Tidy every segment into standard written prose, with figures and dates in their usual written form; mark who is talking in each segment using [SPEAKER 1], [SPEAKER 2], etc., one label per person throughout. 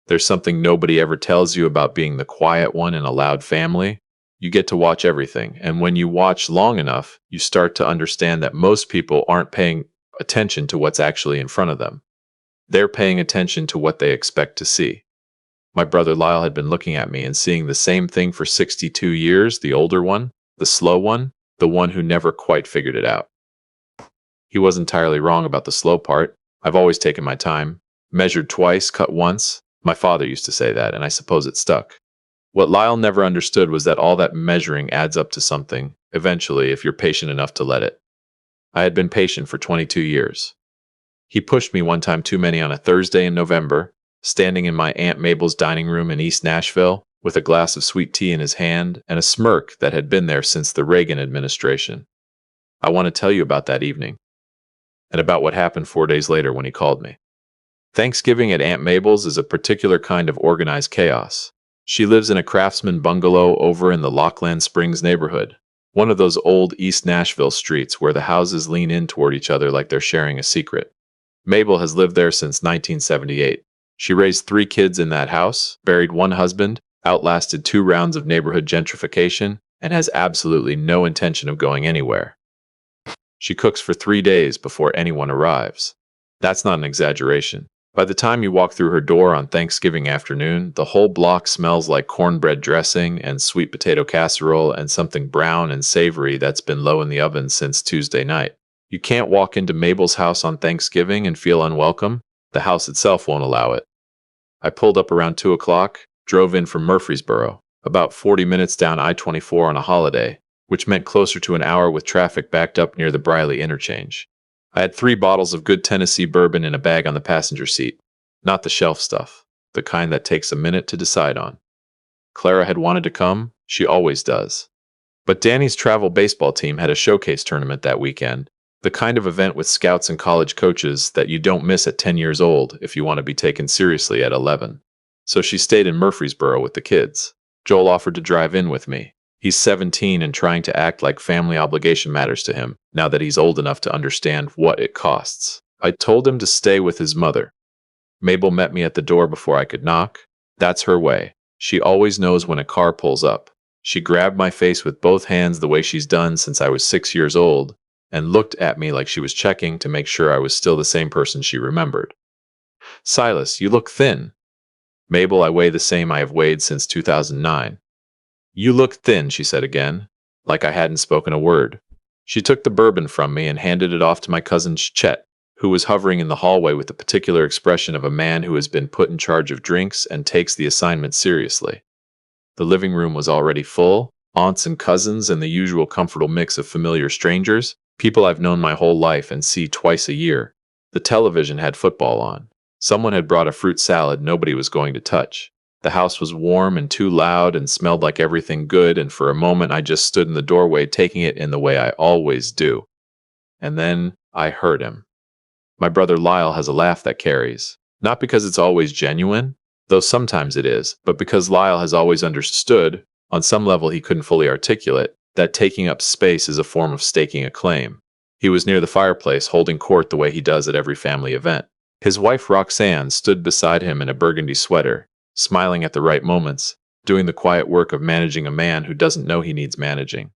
[SPEAKER 1] There's something nobody ever tells you about being the quiet one in a loud family. You get to watch everything, and when you watch long enough, you start to understand that most people aren't paying attention to what's actually in front of them. They're paying attention to what they expect to see. My brother Lyle had been looking at me and seeing the same thing for 62 years, the older one, the slow one, the one who never quite figured it out. He was entirely wrong about the slow part. I've always taken my time, measured twice, cut once. My father used to say that, and I suppose it stuck. What Lyle never understood was that all that measuring adds up to something, eventually, if you're patient enough to let it. I had been patient for 22 years. He pushed me one time too many on a Thursday in November, standing in my Aunt Mabel's dining room in East Nashville, with a glass of sweet tea in his hand and a smirk that had been there since the Reagan administration. I want to tell you about that evening, and about what happened 4 days later when he called me. Thanksgiving at Aunt Mabel's is a particular kind of organized chaos. She lives in a craftsman bungalow over in the Lockland Springs neighborhood, one of those old East Nashville streets where the houses lean in toward each other like they're sharing a secret. Mabel has lived there since 1978. She raised 3 kids in that house, buried 1 husband, outlasted 2 rounds of neighborhood gentrification, and has absolutely no intention of going anywhere. She cooks for 3 days before anyone arrives. That's not an exaggeration. By the time you walk through her door on Thanksgiving afternoon, the whole block smells like cornbread dressing and sweet potato casserole and something brown and savory that's been low in the oven since Tuesday night. You can't walk into Mabel's house on Thanksgiving and feel unwelcome. The house itself won't allow it. I pulled up around 2 o'clock, drove in from Murfreesboro, about 40 minutes down I-24 on a holiday, which meant closer to an hour with traffic backed up near the Briley interchange. I had 3 bottles of good Tennessee bourbon in a bag on the passenger seat, not the shelf stuff, the kind that takes a minute to decide on. Clara had wanted to come, she always does. But Danny's travel baseball team had a showcase tournament that weekend, the kind of event with scouts and college coaches that you don't miss at 10 years old if you want to be taken seriously at 11. So she stayed in Murfreesboro with the kids. Joel offered to drive in with me. He's 17 and trying to act like family obligation matters to him, now that he's old enough to understand what it costs. I told him to stay with his mother. Mabel met me at the door before I could knock. That's her way. She always knows when a car pulls up. She grabbed my face with both hands the way she's done since I was 6 years old, and looked at me like she was checking to make sure I was still the same person she remembered. Silas, you look thin. Mabel, I weigh the same I have weighed since 2009. You look thin, she said again, like I hadn't spoken a word. She took the bourbon from me and handed it off to my cousin Chet, who was hovering in the hallway with the particular expression of a man who has been put in charge of drinks and takes the assignment seriously. The living room was already full, aunts and cousins and the usual comfortable mix of familiar strangers, people I've known my whole life and see twice a year. The television had football on. Someone had brought a fruit salad nobody was going to touch. The house was warm and too loud and smelled like everything good, and for a moment I just stood in the doorway taking it in the way I always do. And then I heard him. My brother Lyle has a laugh that carries. Not because it's always genuine, though sometimes it is, but because Lyle has always understood, on some level he couldn't fully articulate, that taking up space is a form of staking a claim. He was near the fireplace holding court the way he does at every family event. His wife Roxanne stood beside him in a burgundy sweater, smiling at the right moments, doing the quiet work of managing a man who doesn't know he needs managing.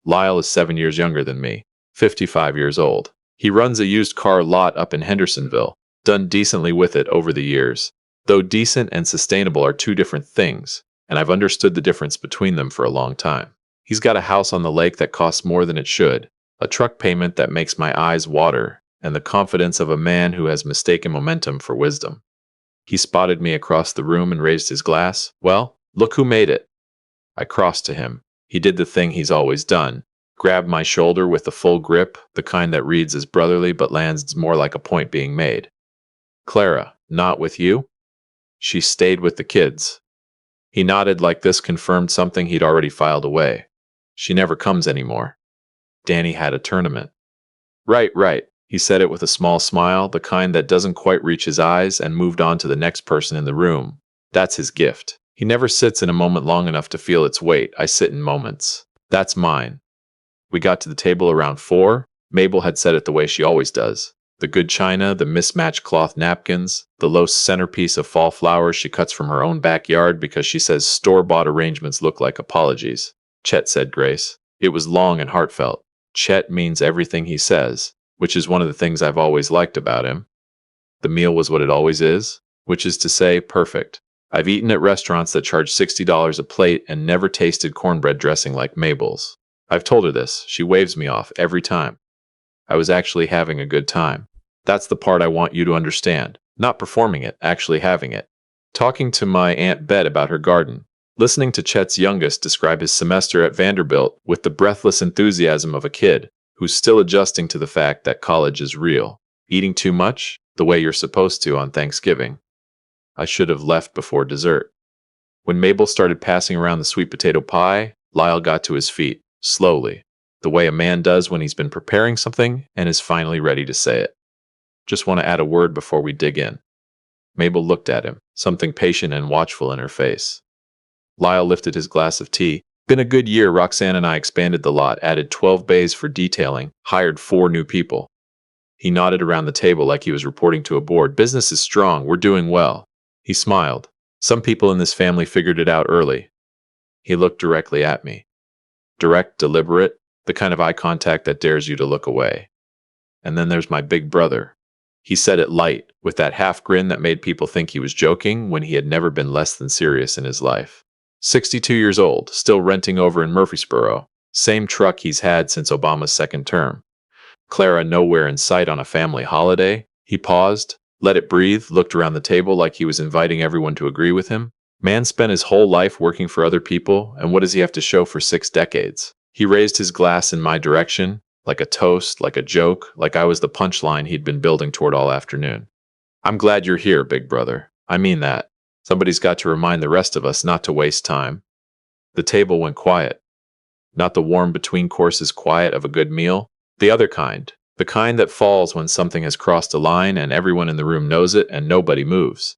[SPEAKER 1] Lyle is 7 years younger than me, 55 years old. He runs a used car lot up in Hendersonville, done decently with it over the years, though decent and sustainable are 2 different things, and I've understood the difference between them for a long time. He's got a house on the lake that costs more than it should, a truck payment that makes my eyes water, and the confidence of a man who has mistaken momentum for wisdom. He spotted me across the room and raised his glass. Well, look who made it. I crossed to him. He did the thing he's always done. Grabbed my shoulder with a full grip, the kind that reads as brotherly but lands more like a point being made. Clara, not with you? She stayed with the kids. He nodded like this confirmed something he'd already filed away. She never comes anymore. Danny had a tournament. Right. He said it with a small smile, the kind that doesn't quite reach his eyes, and moved on to the next person in the room. That's his gift. He never sits in a moment long enough to feel its weight. I sit in moments. That's mine. We got to the table around 4. Mabel had said it the way she always does. The good china, the mismatched cloth napkins, the low centerpiece of fall flowers she cuts from her own backyard because she says store-bought arrangements look like apologies. Chet said grace. It was long and heartfelt. Chet means everything he says, which is one of the things I've always liked about him. The meal was what it always is, which is to say, perfect. I've eaten at restaurants that charge $60 a plate and never tasted cornbread dressing like Mabel's. I've told her this. She waves me off every time. I was actually having a good time. That's the part I want you to understand. Not performing it, actually having it. Talking to my Aunt Bet about her garden. Listening to Chet's youngest describe his semester at Vanderbilt with the breathless enthusiasm of a kid who's still adjusting to the fact that college is real. Eating too much? The way you're supposed to on Thanksgiving. I should have left before dessert. When Mabel started passing around the sweet potato pie, Lyle got to his feet, slowly, the way a man does when he's been preparing something and is finally ready to say it. Just want to add a word before we dig in. Mabel looked at him, something patient and watchful in her face. Lyle lifted his glass of tea. Been a good year. Roxanne and I expanded the lot, added 12 bays for detailing, hired 4 new people. He nodded around the table like he was reporting to a board. Business is strong. We're doing well. He smiled. Some people in this family figured it out early. He looked directly at me. Direct, deliberate, the kind of eye contact that dares you to look away. And then there's my big brother. He said it light, with that half grin that made people think he was joking when he had never been less than serious in his life. 62 years old, still renting over in Murfreesboro. Same truck he's had since Obama's second term. Clara nowhere in sight on a family holiday. He paused, let it breathe, looked around the table like he was inviting everyone to agree with him. Man spent his whole life working for other people, and what does he have to show for 6 decades? He raised his glass in my direction, like a toast, like a joke, like I was the punchline he'd been building toward all afternoon. I'm glad you're here, big brother. I mean that. Somebody's got to remind the rest of us not to waste time. The table went quiet. Not the warm between-courses quiet of a good meal. The other kind. The kind that falls when something has crossed a line and everyone in the room knows it and nobody moves.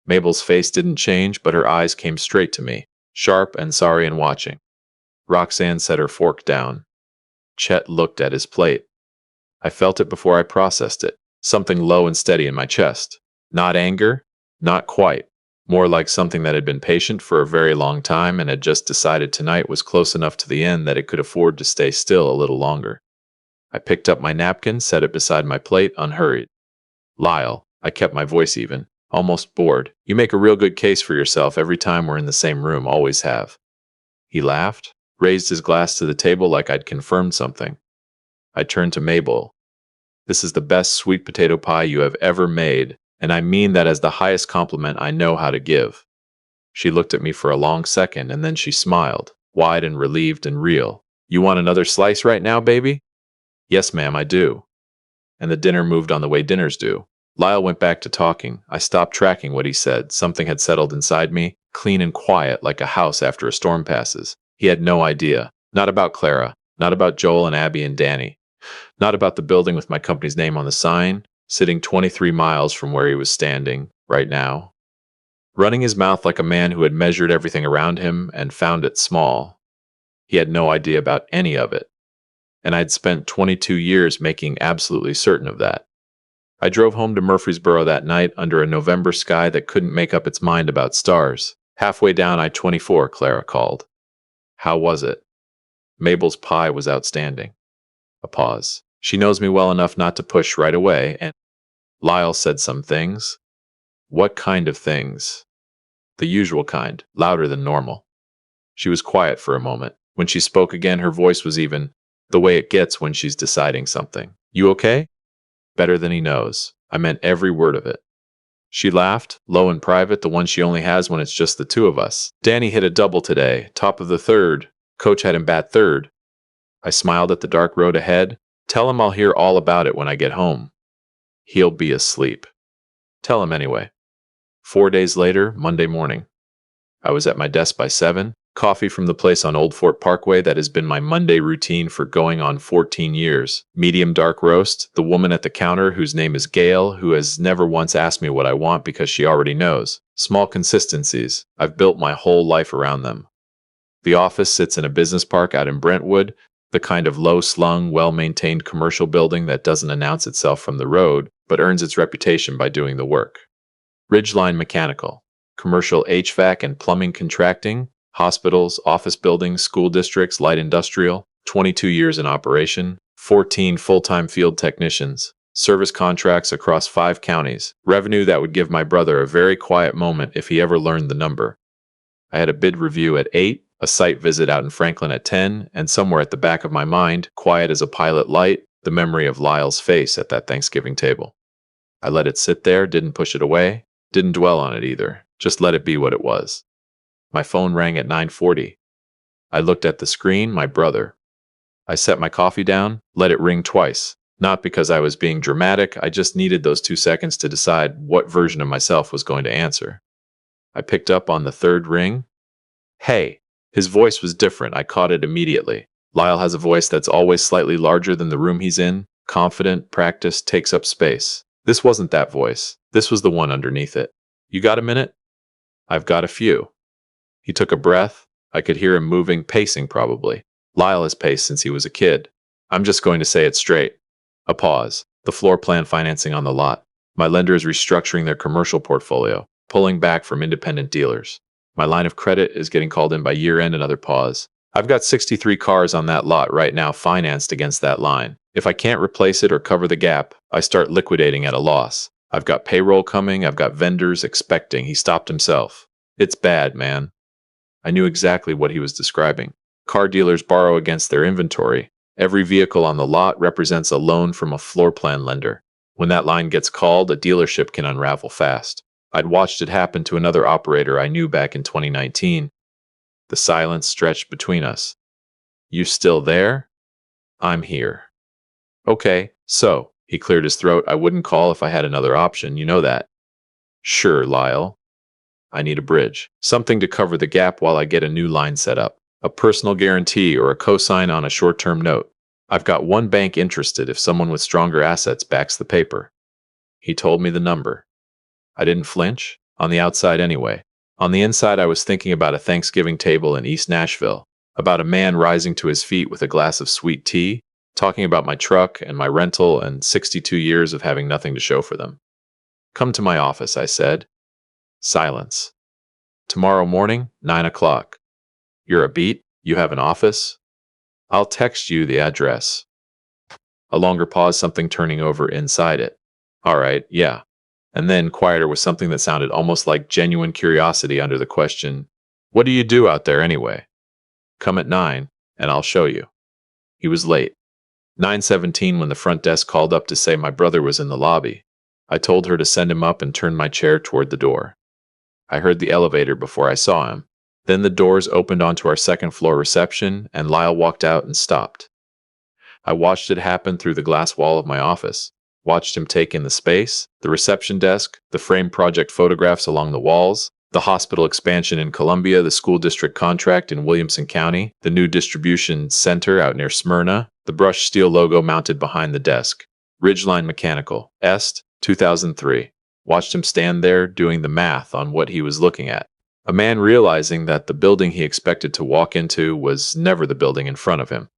[SPEAKER 1] Mabel's face didn't change, but her eyes came straight to me, sharp and sorry and watching. Roxanne set her fork down. Chet looked at his plate. I felt it before I processed it, something low and steady in my chest. Not anger, not quite. More like something that had been patient for a very long time and had just decided tonight was close enough to the end that it could afford to stay still a little longer. I picked up my napkin, set it beside my plate, unhurried. Lyle, I kept my voice even, almost bored. You make a real good case for yourself every time we're in the same room, always have. He laughed, raised his glass to the table like I'd confirmed something. I turned to Mabel. This is the best sweet potato pie you have ever made, and I mean that as the highest compliment I know how to give. She looked at me for a long second, and then she smiled, wide and relieved and real. You want another slice right now, baby? Yes, ma'am, I do. And the dinner moved on the way dinners do. Lyle went back to talking. I stopped tracking what he said. Something had settled inside me, clean and quiet like a house after a storm passes. He had no idea. Not about Clara. Not about Joel and Abby and Danny. Not about the building with my company's name on the sign, sitting 23 miles from where he was standing, right now. Running his mouth like a man who had measured everything around him and found it small. He had no idea about any of it. And I'd spent 22 years making absolutely certain of that. I drove home to Murfreesboro that night under a November sky that couldn't make up its mind about stars. Halfway down I-24, Clara called. How was it? Mabel's pie was outstanding. A pause. She knows me well enough not to push right away, and Lyle said some things. What kind of things? The usual kind, louder than normal. She was quiet for a moment. When she spoke again, her voice was even, the way it gets when she's deciding something. You okay? Better than he knows. I meant every word of it. She laughed, low and private, the one she only has when it's just the two of us. Danny hit a double today, top of the third. Coach had him bat third. I smiled at the dark road ahead. Tell him I'll hear all about it when I get home. He'll be asleep. Tell him anyway. 4 days later, Monday morning. I was at my desk by 7. Coffee from the place on Old Fort Parkway that has been my Monday routine for going on 14 years. Medium dark roast, the woman at the counter whose name is Gail, who has never once asked me what I want because she already knows. Small consistencies. I've built my whole life around them. The office sits in a business park out in Brentwood. The kind of low-slung, well-maintained commercial building that doesn't announce itself from the road, but earns its reputation by doing the work. Ridgeline Mechanical. Commercial HVAC and plumbing contracting, hospitals, office buildings, school districts, light industrial, 22 years in operation, 14 full-time field technicians, service contracts across 5 counties, revenue that would give my brother a very quiet moment if he ever learned the number. I had a bid review at 8, a site visit out in Franklin at 10, and somewhere at the back of my mind, quiet as a pilot light, the memory of Lyle's face at that Thanksgiving table. I let it sit there, didn't push it away, didn't dwell on it either, just let it be what it was. My phone rang at 9:40. I looked at the screen, my brother. I set my coffee down, let it ring twice. Not because I was being dramatic, I just needed those 2 seconds to decide what version of myself was going to answer. I picked up on the third ring. Hey. His voice was different, I caught it immediately. Lyle has a voice that's always slightly larger than the room he's in, confident, practiced, takes up space. This wasn't that voice. This was the one underneath it. You got a minute? I've got a few. He took a breath. I could hear him moving, pacing probably. Lyle has paced since he was a kid. I'm just going to say it straight. A pause. The floor plan financing on the lot. My lender is restructuring their commercial portfolio, pulling back from independent dealers. My line of credit is getting called in by year-end. Another pause. I've got 63 cars on that lot right now financed against that line. If I can't replace it or cover the gap, I start liquidating at a loss. I've got payroll coming, I've got vendors expecting. He stopped himself. It's bad, man. I knew exactly what he was describing. Car dealers borrow against their inventory. Every vehicle on the lot represents a loan from a floor plan lender. When that line gets called, a dealership can unravel fast. I'd watched it happen to another operator I knew back in 2019. The silence stretched between us. You still there? I'm here. Okay, so, he cleared his throat. I wouldn't call if I had another option, you know that. Sure, Lyle. I need a bridge. Something to cover the gap while I get a new line set up. A personal guarantee or a cosign on a short-term note. I've got one bank interested if someone with stronger assets backs the paper. He told me the number. I didn't flinch, on the outside anyway. On the inside, I was thinking about a Thanksgiving table in East Nashville, about a man rising to his feet with a glass of sweet tea, talking about my truck and my rental and 62 years of having nothing to show for them. Come to my office, I said. Silence. Tomorrow morning, 9 o'clock. You're a beat? You have an office? I'll text you the address. A longer pause, something turning over inside it. All right, yeah. And then quieter with something that sounded almost like genuine curiosity under the question, what do you do out there anyway? Come at 9, and I'll show you. He was late. 9:17 when the front desk called up to say my brother was in the lobby. I told her to send him up and turned my chair toward the door. I heard the elevator before I saw him. Then the doors opened onto our second-floor reception, and Lyle walked out and stopped. I watched it happen through the glass wall of my office. Watched him take in the space, the reception desk, the framed project photographs along the walls, the hospital expansion in Columbia, the school district contract in Williamson County, the new distribution center out near Smyrna, the brushed steel logo mounted behind the desk. Ridgeline Mechanical, Est, 2003. Watched him stand there doing the math on what he was looking at. A man realizing that the building he expected to walk into was never the building in front of him.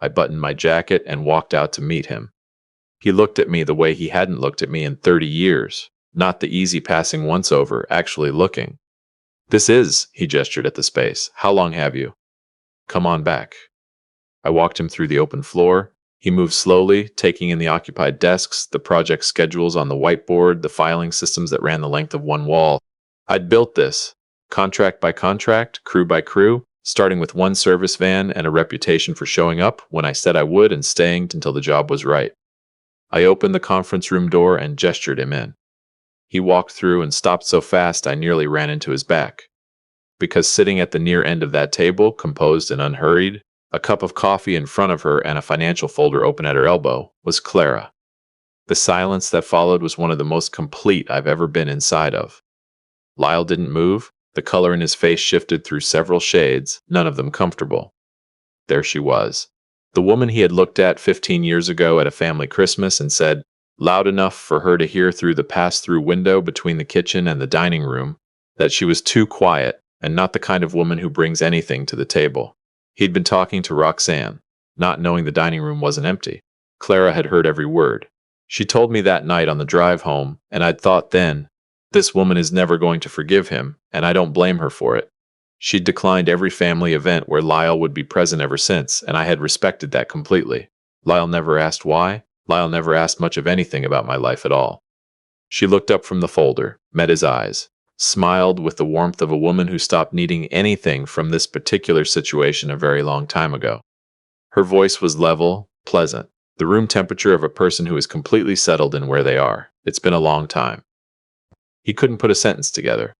[SPEAKER 1] I buttoned my jacket and walked out to meet him. He looked at me the way he hadn't looked at me in 30 years, not the easy passing once-over, actually looking. This is, he gestured at the space. How long have you? Come on back. I walked him through the open floor. He moved slowly, taking in the occupied desks, the project schedules on the whiteboard, the filing systems that ran the length of one wall. I'd built this, contract by contract, crew by crew, starting with one service van and a reputation for showing up when I said I would and staying until the job was right. I opened the conference room door and gestured him in. He walked through and stopped so fast I nearly ran into his back. Because sitting at the near end of that table, composed and unhurried, a cup of coffee in front of her and a financial folder open at her elbow, was Clara. The silence that followed was one of the most complete I've ever been inside of. Lyle didn't move. The color in his face shifted through several shades, none of them comfortable. There she was. The woman he had looked at 15 years ago at a family Christmas and said, loud enough for her to hear through the pass-through window between the kitchen and the dining room, that she was too quiet and not the kind of woman who brings anything to the table. He'd been talking to Roxanne. not knowing the dining room wasn't empty. Clara had heard every word. She told me that night on the drive home, and I'd thought then, this woman is never going to forgive him, and I don't blame her for it. She'd declined every family event where Lyle would be present ever since, and I had respected that completely. Lyle never asked why. Lyle never asked much of anything about my life at all. She looked up from the folder, met his eyes, smiled with the warmth of a woman who stopped needing anything from this particular situation a very long time ago. Her voice was level, pleasant, the room temperature of a person who is completely settled in where they are. It's been a long time. He couldn't put a sentence together.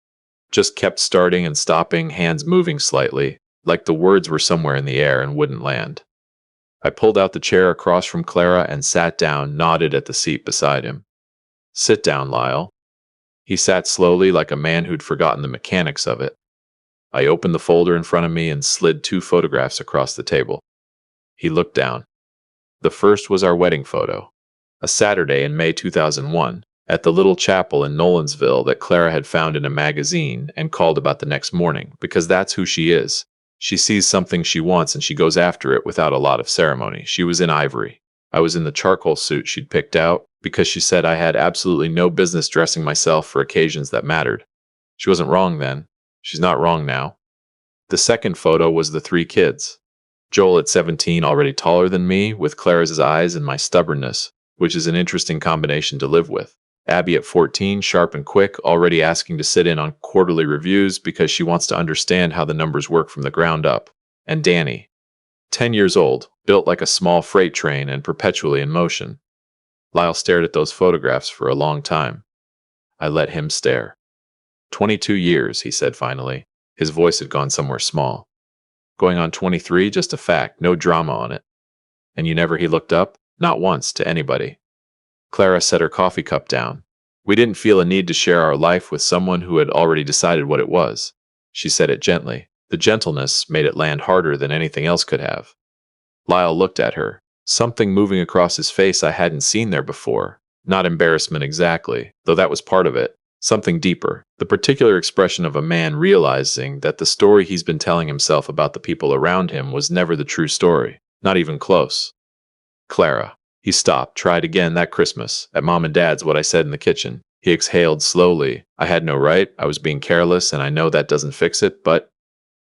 [SPEAKER 1] Just kept starting and stopping, hands moving slightly, like the words were somewhere in the air and wouldn't land. I pulled out the chair across from Clara and sat down, nodded at the seat beside him. Sit down, Lyle. He sat slowly like a man who'd forgotten the mechanics of it. I opened the folder in front of me and slid 2 photographs across the table. He looked down. The first was our wedding photo, a Saturday in May 2001, at the little chapel in Nolensville that Clara had found in a magazine and called about the next morning, because that's who she is. She sees something she wants and she goes after it without a lot of ceremony. She was in ivory. I was in the charcoal suit she'd picked out because she said I had absolutely no business dressing myself for occasions that mattered. She wasn't wrong then. She's not wrong now. The second photo was the 3 kids. Joel at 17, already taller than me, with Clara's eyes and my stubbornness, which is an interesting combination to live with. Abby at 14, sharp and quick, already asking to sit in on quarterly reviews because she wants to understand how the numbers work from the ground up. And Danny, 10 years old, built like a small freight train and perpetually in motion. Lyle stared at those photographs for a long time. I let him stare. 22 years, he said finally. His voice had gone somewhere small. Going on 23, just a fact, no drama on it. And you never, he looked up? Not once, to anybody. Clara set her coffee cup down. We didn't feel a need to share our life with someone who had already decided what it was. She said it gently. The gentleness made it land harder than anything else could have. Lyle looked at her, something moving across his face I hadn't seen there before. Not embarrassment exactly, though that was part of it. Something deeper, the particular expression of a man realizing that the story he's been telling himself about the people around him was never the true story, not even close. Clara. He stopped, tried again that Christmas, at Mom and Dad's what I said in the kitchen. He exhaled slowly. I had no right, I was being careless, and I know that doesn't fix it, but…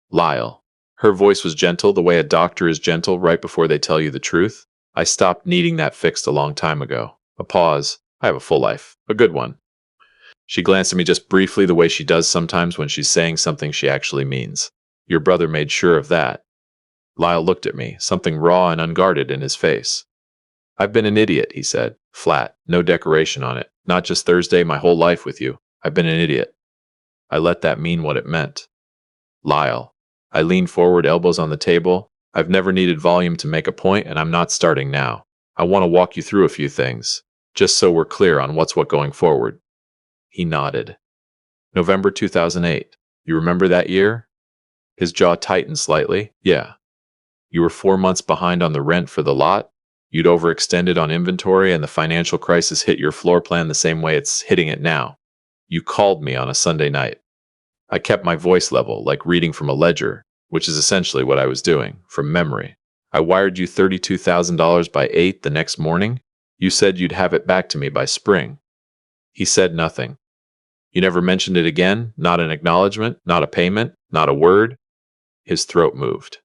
[SPEAKER 1] Lyle. Her voice was gentle, the way a doctor is gentle right before they tell you the truth. I stopped needing that fixed a long time ago. A pause. I have a full life. A good one. She glanced at me just briefly, the way she does sometimes when she's saying something she actually means. Your brother made sure of that. Lyle looked at me, something raw and unguarded in his face. I've been an idiot, he said, flat, no decoration on it. Not just Thursday, my whole life with you. I've been an idiot. I let that mean what it meant. Lyle. I leaned forward, elbows on the table. I've never needed volume to make a point, and I'm not starting now. I want to walk you through a few things, just so we're clear on what's what going forward. He nodded. November 2008. You remember that year? His jaw tightened slightly. Yeah. You were 4 months behind on the rent for the lot. You'd overextended on inventory, and the financial crisis hit your floor plan the same way it's hitting it now. You called me on a Sunday night. I kept my voice level, like reading from a ledger, which is essentially what I was doing, from memory. I wired you $32,000 by 8 the next morning. You said you'd have it back to me by spring. He said nothing. You never mentioned it again, not an acknowledgement, not a payment, not a word. His throat moved.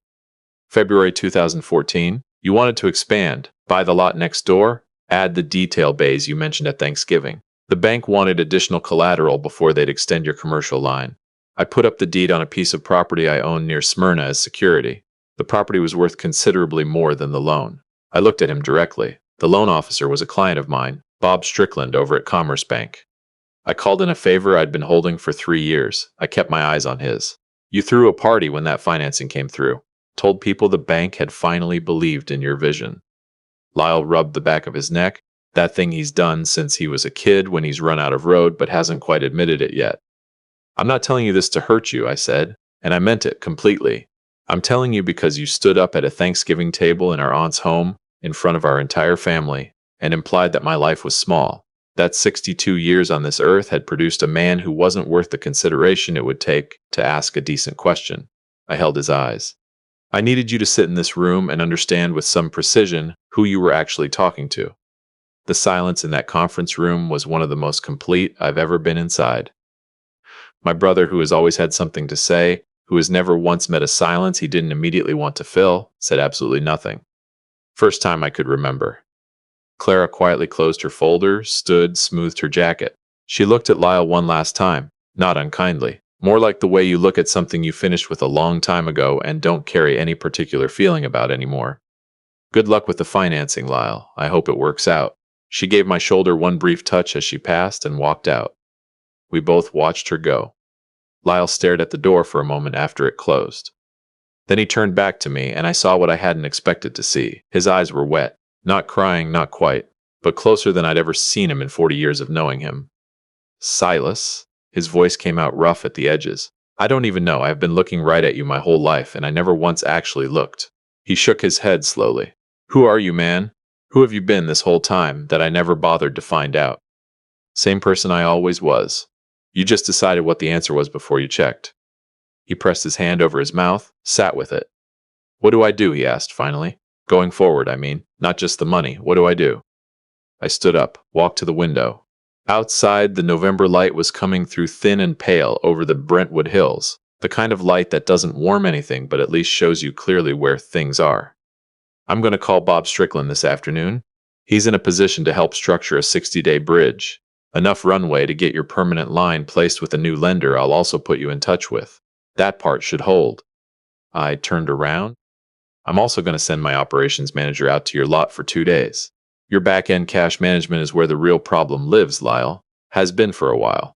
[SPEAKER 1] February 2014, you wanted to expand, buy the lot next door, add the detail bays you mentioned at Thanksgiving. The bank wanted additional collateral before they'd extend your commercial line. I put up the deed on a piece of property I owned near Smyrna as security. The property was worth considerably more than the loan. I looked at him directly. The loan officer was a client of mine, Bob Strickland over at Commerce Bank. I called in a favor I'd been holding for 3 years. I kept my eyes on his. You threw a party when that financing came through. Told people the bank had finally believed in your vision. Lyle rubbed the back of his neck. That thing he's done since he was a kid when he's run out of road but hasn't quite admitted it yet. I'm not telling you this to hurt you, I said, and I meant it completely. I'm telling you because you stood up at a Thanksgiving table in our aunt's home, in front of our entire family, and implied that my life was small. That 62 years on this earth had produced a man who wasn't worth the consideration it would take to ask a decent question. I held his eyes. I needed you to sit in this room and understand with some precision who you were actually talking to. The silence in that conference room was one of the most complete I've ever been inside. My brother, who has always had something to say, who has never once met a silence he didn't immediately want to fill, said absolutely nothing. First time I could remember. Clara quietly closed her folder, stood, smoothed her jacket. She looked at Lyle one last time, not unkindly. More like the way you look at something you finished with a long time ago and don't carry any particular feeling about anymore. Good luck with the financing, Lyle. I hope it works out. She gave my shoulder one brief touch as she passed and walked out. We both watched her go. Lyle stared at the door for a moment after it closed. Then he turned back to me, and I saw what I hadn't expected to see. His eyes were wet. Not crying, not quite, but closer than I'd ever seen him in 40 years of knowing him. Silas? His voice came out rough at the edges. I don't even know. I've been looking right at you my whole life, and I never once actually looked. He shook his head slowly. Who are you, man? Who have you been this whole time that I never bothered to find out? Same person I always was. You just decided what the answer was before you checked. He pressed his hand over his mouth, sat with it. What do I do? He asked finally. Going forward, I mean, not just the money. What do I do? I stood up, walked to the window. Outside, the November light was coming through thin and pale over the Brentwood hills, the kind of light that doesn't warm anything but at least shows you clearly where things are. I'm going to call Bob Strickland this afternoon. He's in a position to help structure a 60-day bridge. Enough runway to get your permanent line placed with a new lender I'll also put you in touch with. That part should hold. I turned around. I'm also going to send my operations manager out to your lot for 2 days. Your back-end cash management is where the real problem lives, Lyle. Has been for a while.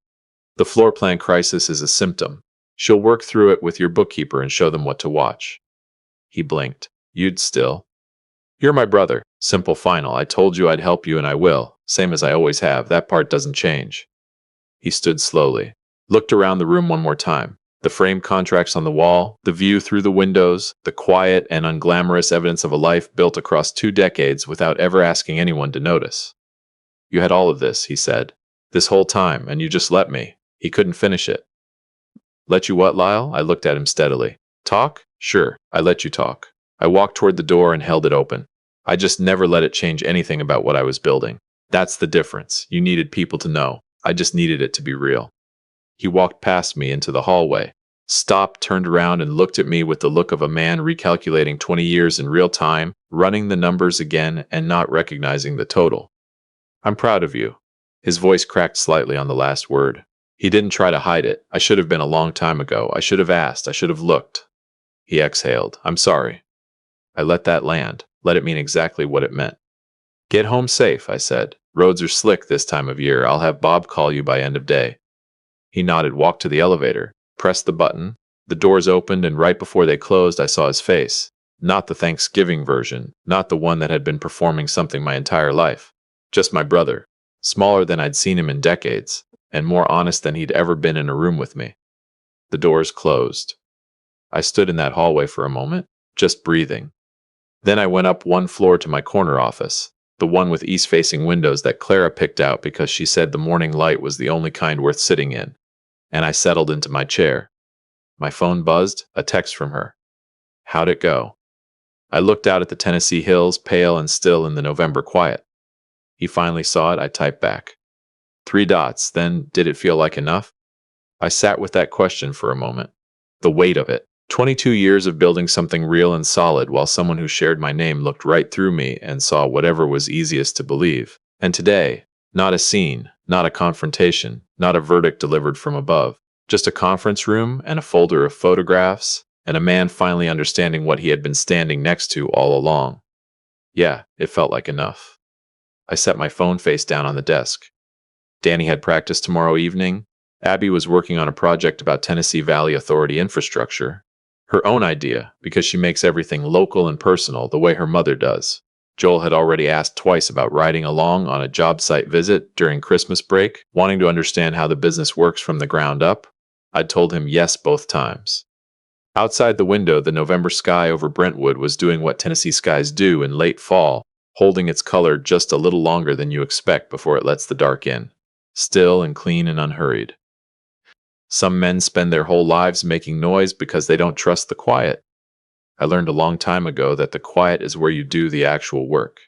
[SPEAKER 1] The floor plan crisis is a symptom. She'll work through it with your bookkeeper and show them what to watch. He blinked. You'd still. You're my brother. Simple final. I told you I'd help you and I will. Same as I always have. That part doesn't change. He stood slowly. Looked around the room one more time. The framed contracts on the wall, the view through the windows, the quiet and unglamorous evidence of a life built across 2 decades without ever asking anyone to notice. You had all of this, he said. This whole time, and you just let me. He couldn't finish it. Let you what, Lyle? I looked at him steadily. Talk? Sure, I let you talk. I walked toward the door and held it open. I just never let it change anything about what I was building. That's the difference. You needed people to know. I just needed it to be real. He walked past me into the hallway, stopped, turned around, and looked at me with the look of a man recalculating 20 years in real time, running the numbers again and not recognizing the total. I'm proud of you. His voice cracked slightly on the last word. He didn't try to hide it. I should have been a long time ago. I should have asked. I should have looked. He exhaled. I'm sorry. I let that land. Let it mean exactly what it meant. Get home safe, I said. Roads are slick this time of year. I'll have Bob call you by end of day. He nodded, walked to the elevator, pressed the button. The doors opened, and right before they closed, I saw his face. Not the Thanksgiving version, not the one that had been performing something my entire life. Just my brother, smaller than I'd seen him in decades, and more honest than he'd ever been in a room with me. The doors closed. I stood in that hallway for a moment, just breathing. Then I went up 1 floor to my corner office, the one with east-facing windows that Clara picked out because she said the morning light was the only kind worth sitting in, and I settled into my chair. My phone buzzed, a text from her. How'd it go? I looked out at the Tennessee hills, pale and still in the November quiet. He finally saw it. I typed back. 3 dots. Then, did it feel like enough? I sat with that question for a moment. The weight of it. 22 years of building something real and solid while someone who shared my name looked right through me and saw whatever was easiest to believe. And today, not a scene, not a confrontation, not a verdict delivered from above. Just a conference room and a folder of photographs and a man finally understanding what he had been standing next to all along. Yeah, it felt like enough. I set my phone face down on the desk. Danny had practice tomorrow evening. Abby was working on a project about Tennessee Valley Authority infrastructure. Her own idea, because she makes everything local and personal the way her mother does. Joel had already asked twice about riding along on a job site visit during Christmas break, wanting to understand how the business works from the ground up. I'd told him yes both times. Outside the window, the November sky over Brentwood was doing what Tennessee skies do in late fall, holding its color just a little longer than you expect before it lets the dark in. Still and clean and unhurried. Some men spend their whole lives making noise because they don't trust the quiet. I learned a long time ago that the quiet is where you do the actual work.